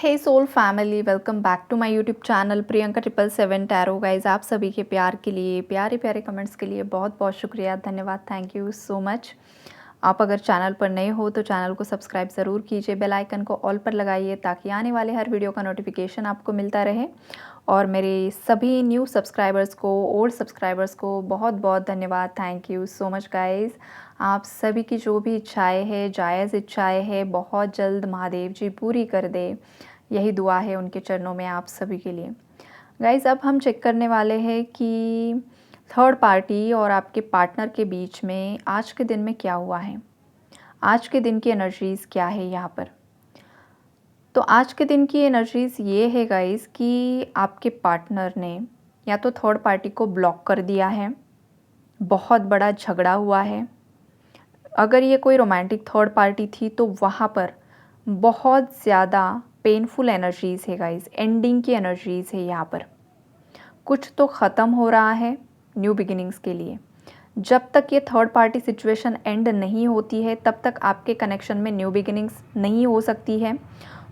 Hey soul family, welcome back to my YouTube channel Priyanka 777 tarot. Guys, आप सभी के प्यार के लिए, प्यारे प्यारे कमेंट्स के लिए बहुत बहुत शुक्रिया, धन्यवाद, थैंक यू सो मच। आप अगर चैनल पर नए हो तो चैनल को सब्सक्राइब ज़रूर कीजिए, बेल आइकन को ऑल पर लगाइए ताकि आने वाले हर वीडियो का नोटिफिकेशन आपको मिलता रहे। और मेरे सभी न्यू सब्सक्राइबर्स को, ओल्ड सब्सक्राइबर्स को बहुत बहुत धन्यवाद, thank you so much guys. आप सभी की जो भी इच्छाएं हैं, जायज़ इच्छाएं हैं, बहुत जल्द महादेव जी पूरी कर दे, यही दुआ है उनके चरणों में आप सभी के लिए। गाइज़, अब हम चेक करने वाले हैं कि थर्ड पार्टी और आपके पार्टनर के बीच में आज के दिन में क्या हुआ है, आज के दिन की एनर्जीज़ क्या है यहाँ पर। तो आज के दिन की एनर्जीज़ ये है गाइज़ कि आपके पार्टनर ने या तो थर्ड पार्टी को ब्लॉक कर दिया है, बहुत बड़ा झगड़ा हुआ है। अगर ये कोई रोमांटिक थर्ड पार्टी थी तो वहाँ पर बहुत ज़्यादा पेनफुल एनर्जीज़ है गाइज़, एंडिंग की एनर्जीज़ है यहाँ पर। कुछ तो ख़त्म हो रहा है न्यू बिगिनिंग्स के लिए। जब तक ये थर्ड पार्टी सिचुएशन एंड नहीं होती है तब तक आपके कनेक्शन में न्यू बिगिनिंग्स नहीं हो सकती है।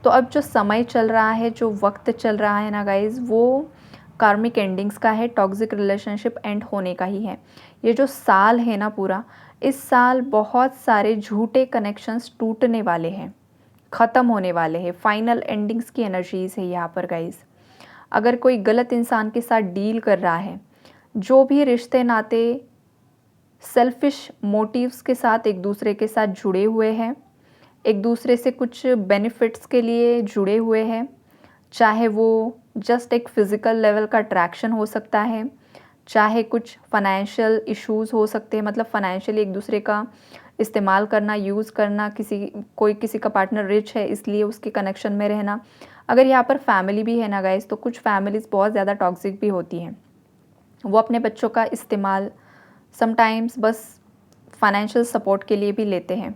तो अब जो समय चल रहा है, जो वक्त चल रहा है ना गाइज़, वो कार्मिक एंडिंग्स का है, टॉक्सिक रिलेशनशिप एंड होने का ही है। ये जो साल है ना पूरा, इस साल बहुत सारे झूठे कनेक्शंस टूटने वाले हैं, ख़त्म होने वाले हैं, फाइनल एंडिंग्स की एनर्जीज़ है यहाँ पर गाइज़। अगर कोई गलत इंसान के साथ डील कर रहा है, जो भी रिश्ते नाते सेल्फिश मोटिव्स के साथ एक दूसरे के साथ जुड़े हुए हैं, एक दूसरे से कुछ बेनिफिट्स के लिए जुड़े हुए हैं, चाहे वो जस्ट एक फ़िज़िकल लेवल का अट्रैक्शन हो सकता है, चाहे कुछ फाइनेंशियल इश्यूज़ हो सकते हैं, मतलब फाइनेंशियली एक दूसरे का इस्तेमाल करना, यूज़ करना, किसी का पार्टनर रिच है इसलिए उसके कनेक्शन में रहना। अगर यहाँ पर फैमिली भी है ना गाइस, तो कुछ फैमिलीज़ बहुत ज़्यादा टॉक्सिक भी होती हैं। वो अपने बच्चों का इस्तेमाल समटाइम्स बस फाइनेंशियल सपोर्ट के लिए भी लेते हैं।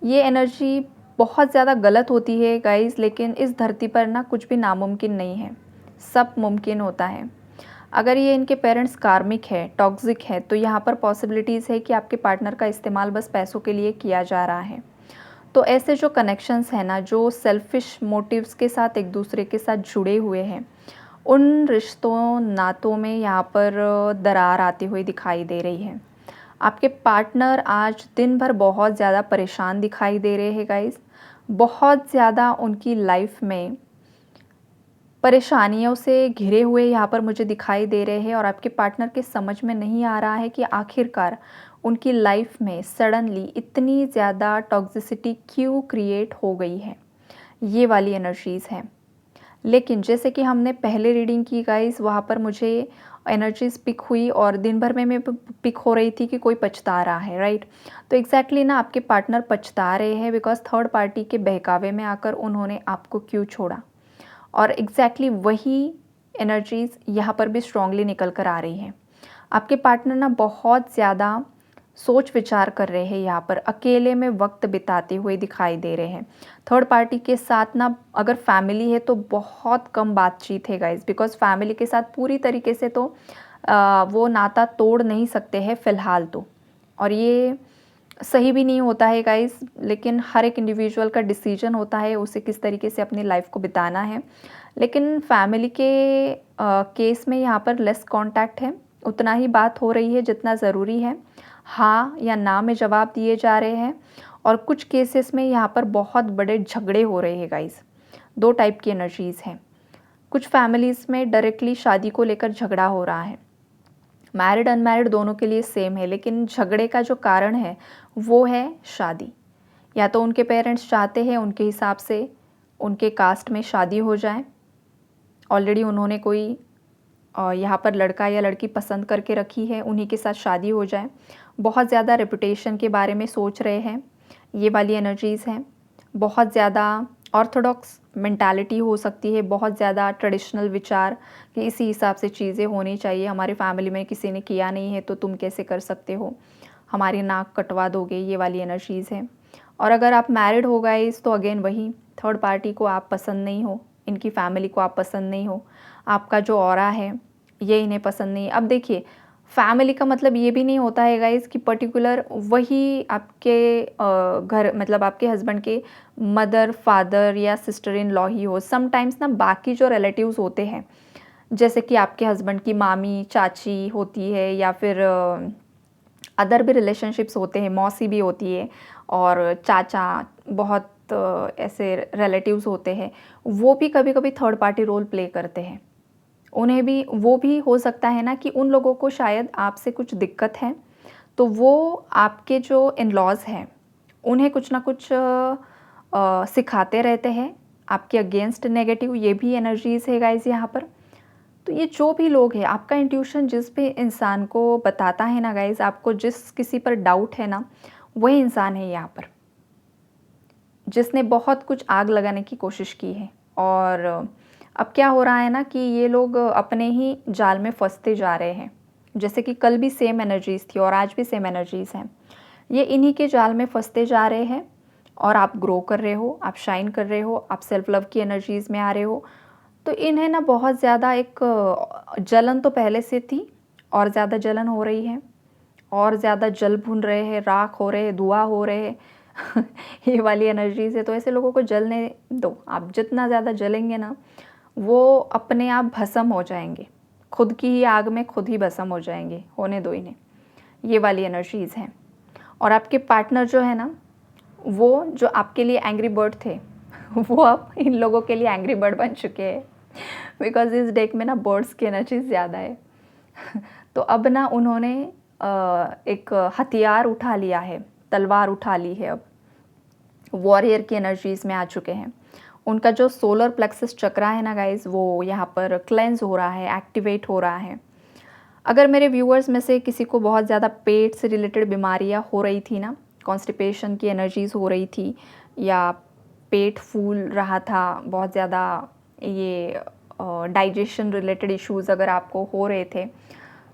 ये एनर्जी बहुत ज़्यादा गलत होती है गाइस, लेकिन इस धरती पर ना कुछ भी नामुमकिन नहीं है, सब मुमकिन होता है। अगर ये इनके पेरेंट्स कार्मिक है, टॉक्सिक है, तो यहाँ पर पॉसिबिलिटीज़ है कि आपके पार्टनर का इस्तेमाल बस पैसों के लिए किया जा रहा है। तो ऐसे जो कनेक्शंस हैं ना, जो सेल्फिश मोटिव्स के साथ एक दूसरे के साथ जुड़े हुए हैं, उन रिश्तों नातों में यहाँ पर दरार आती हुई दिखाई दे रही है। आपके पार्टनर आज दिन भर बहुत ज़्यादा परेशान दिखाई दे रहे हैं गाइस, बहुत ज़्यादा उनकी लाइफ में परेशानियों से घिरे हुए यहाँ पर मुझे दिखाई दे रहे हैं। और आपके पार्टनर के समझ में नहीं आ रहा है कि आखिरकार उनकी लाइफ में सडनली इतनी ज़्यादा टॉक्सिसिटी क्यों क्रिएट हो गई है, ये वाली एनर्जीज़ हैं। लेकिन जैसे कि हमने पहले रीडिंग की गाइस, वहाँ पर मुझे एनर्जीज पिक हुई और दिन भर में मैं पिक हो रही थी कि कोई पछता रहा है, राइट। तो एग्जैक्टली ना आपके पार्टनर पछता रहे हैं, बिकॉज थर्ड पार्टी के बहकावे में आकर उन्होंने आपको क्यों छोड़ा। और एग्जैक्टली वही एनर्जीज यहाँ पर भी स्ट्रांगली निकल कर आ रही हैं। आपके पार्टनर ना बहुत ज़्यादा सोच विचार कर रहे हैं, यहाँ पर अकेले में वक्त बिताते हुए दिखाई दे रहे हैं। थर्ड पार्टी के साथ ना अगर फैमिली है तो बहुत कम बातचीत है गाइज, बिकॉज फैमिली के साथ पूरी तरीके से तो वो नाता तोड़ नहीं सकते हैं फ़िलहाल तो। और ये सही भी नहीं होता है गाइज, लेकिन हर एक इंडिविजुअल का डिसीजन होता है उसे किस तरीके से अपनी लाइफ को बिताना है। लेकिन फैमिली के केस में यहाँ पर लेस कांटेक्ट है, उतना ही बात हो रही है जितना ज़रूरी है, हाँ या ना में जवाब दिए जा रहे हैं। और कुछ केसेस में यहाँ पर बहुत बड़े झगड़े हो रहे हैं गाइज। दो टाइप की एनर्जीज़ हैं। कुछ फैमिलीज़ में डायरेक्टली शादी को लेकर झगड़ा हो रहा है, मैरिड अनमैरिड दोनों के लिए सेम है, लेकिन झगड़े का जो कारण है वो है शादी। या तो उनके पेरेंट्स चाहते हैं उनके हिसाब से उनके कास्ट में शादी हो जाए, ऑलरेडी उन्होंने कोई यहाँ पर लड़का या लड़की पसंद करके रखी है, उन्हीं के साथ शादी हो जाए, बहुत ज़्यादा रेपुटेशन के बारे में सोच रहे हैं, ये वाली एनर्जीज़ हैं। बहुत ज़्यादा ऑर्थोडॉक्स मेंटालिटी हो सकती है, बहुत ज़्यादा ट्रेडिशनल विचार कि इसी हिसाब से चीज़ें होनी चाहिए, हमारी फैमिली में किसी ने किया नहीं है तो तुम कैसे कर सकते हो, हमारी नाक कटवा दोगे, ये वाली एनर्जीज़ है। और अगर आप मैरिड हो गए तो अगेन वही, थर्ड पार्टी को आप पसंद नहीं हो, इनकी फैमिली को आप पसंद नहीं हो, आपका जो ऑरा है ये इन्हें पसंद नहीं। अब देखिए, फैमिली का मतलब ये भी नहीं होता है गाइस कि पर्टिकुलर वही आपके घर, मतलब आपके हस्बैंड के मदर, फादर या सिस्टर इन लॉ ही हो। समटाइम्स ना बाकी जो रिलेटिव्स होते हैं, जैसे कि आपके हस्बैंड की मामी, चाची होती है, या फिर अदर भी रिलेशनशिप्स होते हैं, मौसी भी होती है, और चाचा, बहुत ऐसे रिलेटिव्स होते हैं, वो भी कभी कभी थर्ड पार्टी रोल प्ले करते हैं। उन्हें भी, वो भी हो सकता है ना कि उन लोगों को शायद आपसे कुछ दिक्कत है, तो वो आपके जो इन लॉज हैं उन्हें कुछ ना कुछ सिखाते रहते हैं आपके अगेंस्ट नेगेटिव। ये भी एनर्जीज है गाइज यहाँ पर। तो ये जो भी लोग हैं, आपका इंट्यूशन जिस भी इंसान को बताता है ना गाइज, आपको जिस किसी पर डाउट है ना, वही इंसान है यहाँ पर जिसने बहुत कुछ आग लगाने की कोशिश की है। और अब क्या हो रहा है ना कि ये लोग अपने ही जाल में फंसते जा रहे हैं। जैसे कि कल भी सेम एनर्जीज थी और आज भी सेम एनर्जीज हैं। ये इन्हीं के जाल में फंसते जा रहे हैं, और आप ग्रो कर रहे हो, आप शाइन कर रहे हो, आप सेल्फ लव की एनर्जीज में आ रहे हो। तो इन्हें ना बहुत ज़्यादा एक जलन तो पहले से थी, और ज़्यादा जलन हो रही है, और ज़्यादा जल भुन रहे हैं, राख हो रहे हैं, धुआं हो रहे हैं ये वाली एनर्जी से। तो ऐसे लोगों को जलने दो। आप जितना ज़्यादा जलेंगे ना, वो अपने आप भस्म हो जाएंगे, खुद की ही आग में खुद ही भस्म हो जाएंगे। होने दो इन्हें, ये वाली एनर्जीज़ हैं। और आपके पार्टनर जो है ना, वो जो आपके लिए एंग्री बर्ड थे वो अब इन लोगों के लिए एंग्री बर्ड बन चुके हैं, बिकॉज इस डेक में ना बर्ड्स की एनर्जी ज़्यादा है तो अब ना उन्होंने एक हथियार उठा लिया है, तलवार उठा ली है। अब वॉरियर की एनर्जीज में आ चुके हैं। उनका जो सोलर प्लेक्सस चक्रा है ना गाइज, वो यहाँ पर क्लेंस हो रहा है, एक्टिवेट हो रहा है। अगर मेरे व्यूअर्स में से किसी को बहुत ज़्यादा पेट से रिलेटेड बीमारियाँ हो रही थी ना, कॉन्स्टिपेशन की एनर्जीज़ हो रही थी, या पेट फूल रहा था बहुत ज़्यादा, ये डाइजेशन रिलेटेड इश्यूज़ अगर आपको हो रहे थे,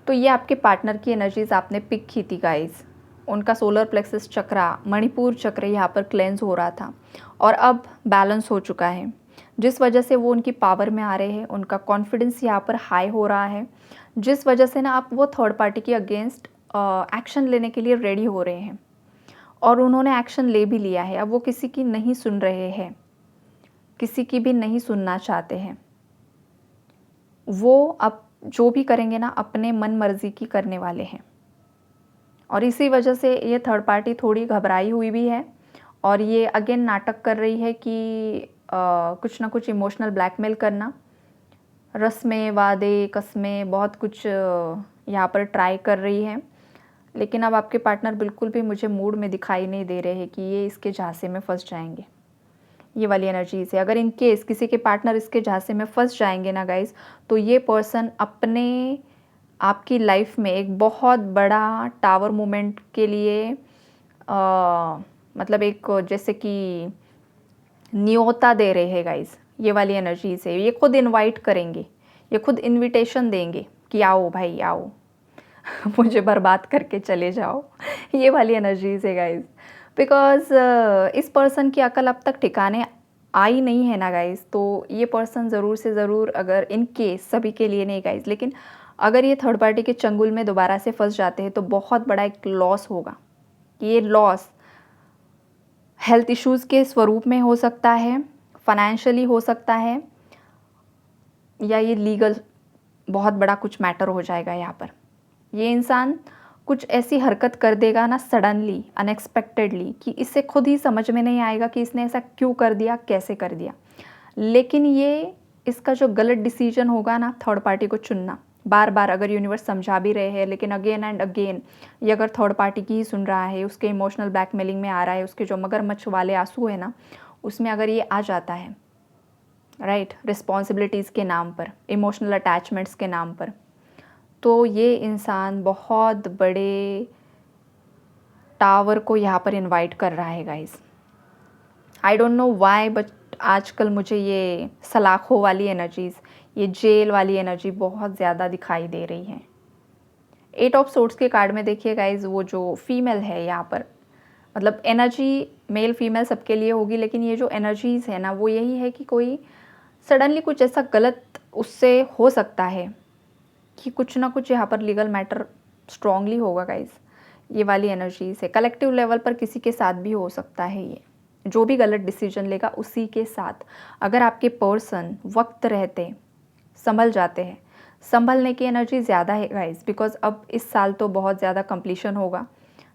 तो ये आपके पार्टनर की एनर्जीज़ आपने पिक की थी गाइज। उनका सोलर प्लेक्सस चक्रा, मणिपुर चक्र यहाँ पर क्लेंस हो रहा था, और अब बैलेंस हो चुका है, जिस वजह से वो उनकी पावर में आ रहे हैं। उनका कॉन्फिडेंस यहाँ पर हाई हो रहा है, जिस वजह से ना आप वो थर्ड पार्टी के अगेंस्ट एक्शन लेने के लिए रेडी हो रहे हैं, और उन्होंने एक्शन ले भी लिया है। अब वो किसी की नहीं सुन रहे हैं, किसी की भी नहीं सुनना चाहते हैं। वो अब जो भी करेंगे ना, अपने मन मर्जी की करने वाले हैं। और इसी वजह से ये थर्ड पार्टी थोड़ी घबराई हुई भी है, और ये अगेन नाटक कर रही है कि कुछ ना कुछ इमोशनल ब्लैकमेल करना, रस्में, वादे, कस्में, बहुत कुछ यहाँ पर ट्राई कर रही है। लेकिन अब आपके पार्टनर बिल्कुल भी मुझे मूड में दिखाई नहीं दे रहे हैं कि ये इसके झांसे में फंस जाएंगे। ये वाली एनर्जीज है। अगर इन केस किसी के पार्टनर इसके झांसे में फंस जाएंगे ना गाइज, तो ये पर्सन अपने आपकी लाइफ में एक बहुत बड़ा टावर मूवमेंट के लिए मतलब एक जैसे कि न्योता दे रहे हैं गाइज। ये वाली एनर्जीज है। ये खुद इनवाइट करेंगे, ये खुद इनविटेशन देंगे कि आओ भाई आओ मुझे बर्बाद करके चले जाओ ये वाली एनर्जीज है गाइज। बिकॉज इस पर्सन की अकल अब तक ठिकाने आई नहीं है ना गाइज। तो ये पर्सन ज़रूर से ज़रूर, अगर इन केस, सभी के लिए नहीं गाइज, लेकिन अगर ये थर्ड पार्टी के चंगुल में दोबारा से फंस जाते हैं तो बहुत बड़ा एक लॉस होगा। ये लॉस हेल्थ इश्यूज़ के स्वरूप में हो सकता है, फाइनेंशियली हो सकता है, या ये लीगल बहुत बड़ा कुछ मैटर हो जाएगा यहाँ पर। ये इंसान कुछ ऐसी हरकत कर देगा ना सडनली, अनएक्सपेक्टेडली, कि इससे खुद ही समझ में नहीं आएगा कि इसने ऐसा क्यों कर दिया, कैसे कर दिया। लेकिन ये इसका जो गलत डिसीजन होगा ना, थर्ड पार्टी को चुनना, बार बार अगर यूनिवर्स समझा भी रहे हैं, लेकिन अगेन एंड अगेन ये अगर थर्ड पार्टी की ही सुन रहा है, उसके इमोशनल ब्लैकमेलिंग में आ रहा है, उसके जो मगरमच्छ वाले आंसू है ना, उसमें अगर ये आ जाता है, राइट, रिस्पॉन्सिबिलिटीज़ के नाम पर, इमोशनल अटैचमेंट्स के नाम पर, तो ये इंसान बहुत बड़े टावर को यहाँ पर इनवाइट कर रहा है guys. I don't know why, but आजकल मुझे ये सलाखों वाली एनर्जीज़, ये जेल वाली एनर्जी बहुत ज़्यादा दिखाई दे रही है। 8 ऑफ सोर्ड्स के कार्ड में देखिए गाइज, वो जो फीमेल है यहाँ पर, मतलब एनर्जी मेल फीमेल सबके लिए होगी, लेकिन ये जो एनर्जीज़ है ना, वो यही है कि कोई सडनली कुछ ऐसा गलत उससे हो सकता है कि कुछ ना कुछ यहाँ पर लीगल मैटर स्ट्रांगली होगा गाइज। ये वाली एनर्जी से कलेक्टिव लेवल पर किसी के साथ भी हो सकता है। ये जो भी गलत डिसीजन लेगा उसी के साथ, अगर आपके पर्सन वक्त रहते संभल जाते हैं, संभलने की एनर्जी ज़्यादा है गाइज, बिकॉज अब इस साल तो बहुत ज़्यादा कंप्लीशन होगा।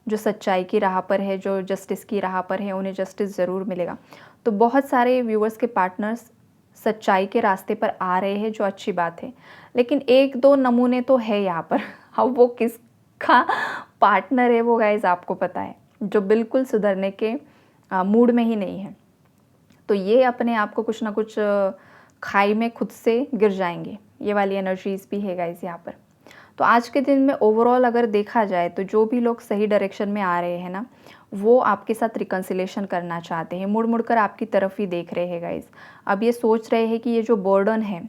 जो सच्चाई की राह पर है, जो जस्टिस की राह पर है, उन्हें जस्टिस ज़रूर मिलेगा। तो बहुत सारे व्यूअर्स के पार्टनर्स सच्चाई के रास्ते पर आ रहे हैं, जो अच्छी बात है। लेकिन एक दो नमूने तो है यहाँ पर। अब वो किसका पार्टनर है वो गाइज आपको पता है, जो बिल्कुल सुधरने के मूड में ही नहीं है। तो ये अपने आप को कुछ ना कुछ खाई में खुद से गिर जाएंगे। ये वाली एनर्जीज भी है गाइज यहाँ पर। तो आज के दिन में ओवरऑल अगर देखा जाए तो जो भी लोग सही डायरेक्शन में आ रहे हैं ना, वो आपके साथ रिकन्सिलेशन करना चाहते हैं, मुड़ मुड़ कर आपकी तरफ ही देख रहे हैं गाइज। अब ये सोच रहे हैं कि ये जो बर्डन है,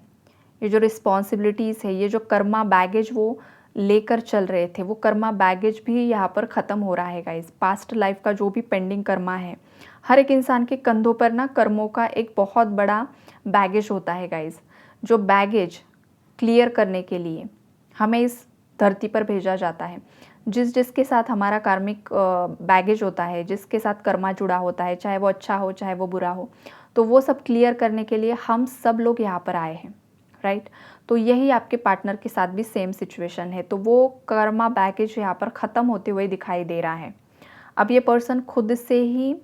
ये जो रिस्पॉन्सिबिलिटीज़ है, ये जो कर्मा बैगेज वो लेकर चल रहे थे, वो कर्मा बैगेज भी यहाँ पर ख़त्म हो रहा है गाइज। पास्ट लाइफ का जो भी पेंडिंग कर्मा है, हर एक इंसान के कंधों पर ना कर्मों का एक बहुत बड़ा बैगेज होता है गाइज। जो बैगेज क्लियर करने के लिए हमें इस धरती पर भेजा जाता है। जिसके साथ हमारा कार्मिक बैगेज होता है, जिसके साथ कर्मा जुड़ा होता है, चाहे वो अच्छा हो चाहे वो बुरा हो, तो वो सब क्लियर करने के लिए हम सब लोग यहाँ पर आए हैं, राइट। तो यही आपके पार्टनर के साथ भी सेम सिचुएशन है। तो वो कर्मा बैगेज यहाँ पर ख़त्म होते हुए दिखाई दे रहा है। अब ये पर्सन खुद से ही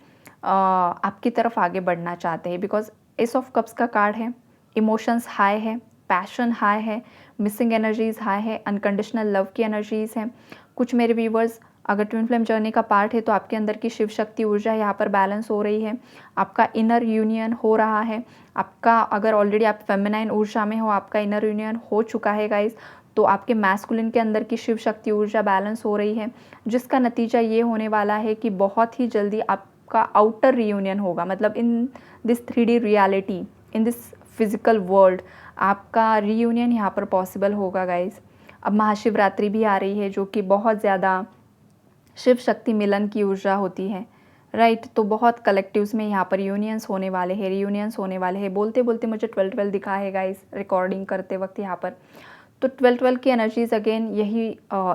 आपकी तरफ आगे बढ़ना चाहते हैं, बिकॉज एस ऑफ कप्स का कार्ड है। इमोशंस हाई है, पैशन हाई है, मिसिंग एनर्जीज हाई है, अनकंडीशनल लव की एनर्जीज हैं। कुछ मेरे व्यूवर्स अगर ट्विन फ्लेम जर्नी का पार्ट है तो आपके अंदर की शिव शक्ति ऊर्जा यहाँ पर बैलेंस हो रही है, आपका इनर यूनियन हो रहा है। आपका अगर ऑलरेडी आप फेमिनाइन ऊर्जा में हो, आपका इनर यूनियन हो चुका है गाइज, तो आपके मैस्कुलिन के अंदर की शिव शक्ति ऊर्जा बैलेंस हो रही है, जिसका नतीजा ये होने वाला है कि बहुत ही जल्दी आपका आउटर रियूनियन होगा। मतलब in this 3D reality, in this physical world आपका रीयूनियन यहाँ पर पॉसिबल होगा गाइज। अब महाशिवरात्रि भी आ रही है, जो कि बहुत ज़्यादा शिव शक्ति मिलन की ऊर्जा होती है, राइट। तो बहुत कलेक्टिव्स में यहाँ पर यूनियंस होने वाले हैं, रीयूनियंस होने वाले हैं। बोलते बोलते मुझे 12-12 दिखा है गाइज रिकॉर्डिंग करते वक्त यहाँ पर। तो 12-12 की एनर्जीज़ अगेन यही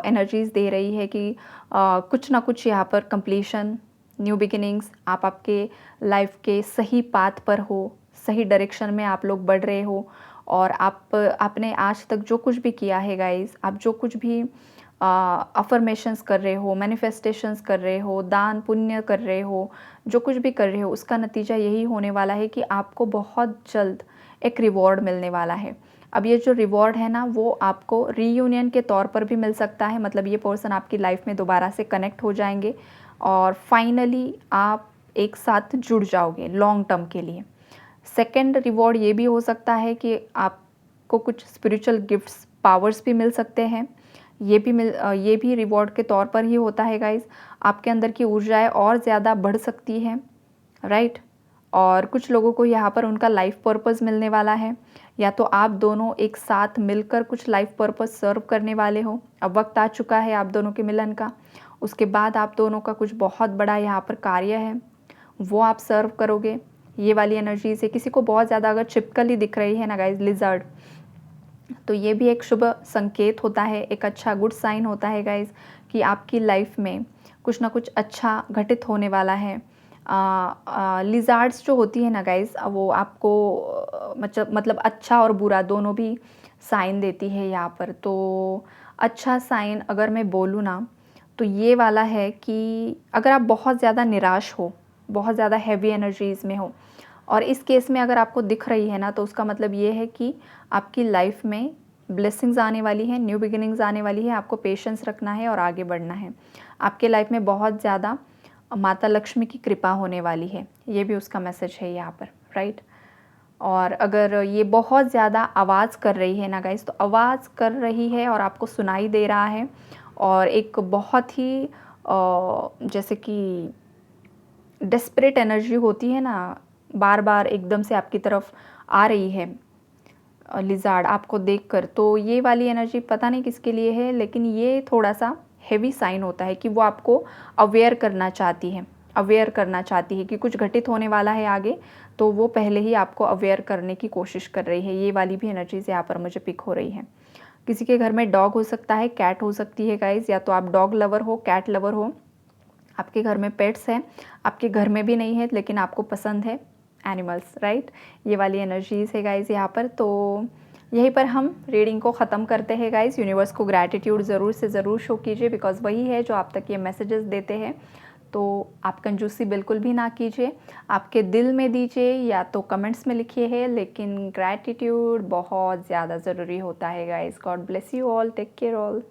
एनर्जीज़ दे रही है कि कुछ ना कुछ यहाँ पर कंप्लीशन, न्यू बिगिनिंग्स, आप आपके लाइफ के सही पाथ पर हो, सही डायरेक्शन में आप लोग बढ़ रहे हो। और आपने आज तक जो कुछ भी किया है गाइज, आप जो कुछ भी अफर्मेशंस कर रहे हो, मैनिफेस्टेशंस कर रहे हो, दान पुण्य कर रहे हो, जो कुछ भी कर रहे हो, उसका नतीजा यही होने वाला है कि आपको बहुत जल्द एक रिवॉर्ड मिलने वाला है। अब ये जो रिवॉर्ड है ना, वो आपको रीयूनियन के तौर पर भी मिल सकता है। मतलब ये पर्सन आपकी लाइफ में दोबारा से कनेक्ट हो जाएंगे और फाइनली आप एक साथ जुड़ जाओगे लॉन्ग टर्म के लिए। सेकेंड रिवॉर्ड ये भी हो सकता है कि आपको कुछ स्पिरिचुअल गिफ्ट्स, पावर्स भी मिल सकते हैं। ये भी रिवॉर्ड के तौर पर ही होता है गाइज। आपके अंदर की ऊर्जाएं और ज़्यादा बढ़ सकती हैं, राइट। और कुछ लोगों को यहाँ पर उनका लाइफ पर्पस मिलने वाला है, या तो आप दोनों एक साथ मिलकर कुछ लाइफ पर्पस सर्व करने वाले हो। अब वक्त आ चुका है आप दोनों के मिलन का। उसके बाद आप दोनों का कुछ बहुत बड़ा यहाँ पर कार्य है, वो आप सर्व करोगे। ये वाली एनर्जी से किसी को बहुत ज़्यादा अगर छिपकली दिख रही है ना गाइज, लिजर्ड, तो ये भी एक शुभ संकेत होता है, एक अच्छा गुड साइन होता है गाइज, कि आपकी लाइफ में कुछ ना कुछ अच्छा घटित होने वाला है। लिजार्ड्स जो होती है ना गाइज, वो आपको मतलब अच्छा और बुरा दोनों भी साइन देती है यहाँ पर। तो अच्छा साइन अगर मैं बोलूँ ना, तो ये वाला है कि अगर आप बहुत ज़्यादा निराश हो, बहुत ज़्यादा हैवी एनर्जीज़ में हो, और इस केस में अगर आपको दिख रही है ना, तो उसका मतलब ये है कि आपकी लाइफ में ब्लेसिंग्स आने वाली हैं, न्यू बिगिनिंग्स आने वाली है। आपको पेशेंस रखना है और आगे बढ़ना है। आपके लाइफ में बहुत ज़्यादा माता लक्ष्मी की कृपा होने वाली है, ये भी उसका मैसेज है यहाँ पर, राइट। और अगर ये बहुत ज़्यादा आवाज़ कर रही है ना गाइस, तो आवाज़ कर रही है और आपको सुनाई दे रहा है, और एक बहुत ही जैसे कि डेस्परेट एनर्जी होती है ना, बार बार एकदम से आपकी तरफ आ रही है लिजार्ड आपको देखकर। तो ये वाली एनर्जी पता नहीं किसके लिए है, लेकिन ये थोड़ा सा हेवी साइन होता है कि वो आपको अवेयर करना चाहती है, अवेयर करना चाहती है कि कुछ घटित होने वाला है आगे, तो वो पहले ही आपको अवेयर करने की कोशिश कर रही है। ये वाली भी एनर्जीज यहाँ पर मुझे पिक हो रही है। किसी के घर में डॉग हो सकता है, कैट हो सकती है गाइज़, या तो आप डॉग लवर हो, कैट लवर हो, आपके घर में पेट्स हैं, आपके घर में भी नहीं है लेकिन आपको पसंद है एनिमल्स, राइट। ये वाली एनर्जीज़ है गाइज़ यहाँ पर। तो यहीं पर हम रीडिंग को ख़त्म करते हैं गाइज़। यूनिवर्स को ग्रैटिट्यूड ज़रूर से ज़रूर शो कीजिए, बिकॉज़ वही है जो आप तक ये मैसेजेस देते हैं। तो आप कंजूसी बिल्कुल भी ना कीजिए, आपके दिल में दीजिए या तो कमेंट्स में लिखिए है, लेकिन ग्रैटिट्यूड बहुत ज़्यादा ज़रूरी होता है guys. God bless you all, take care all.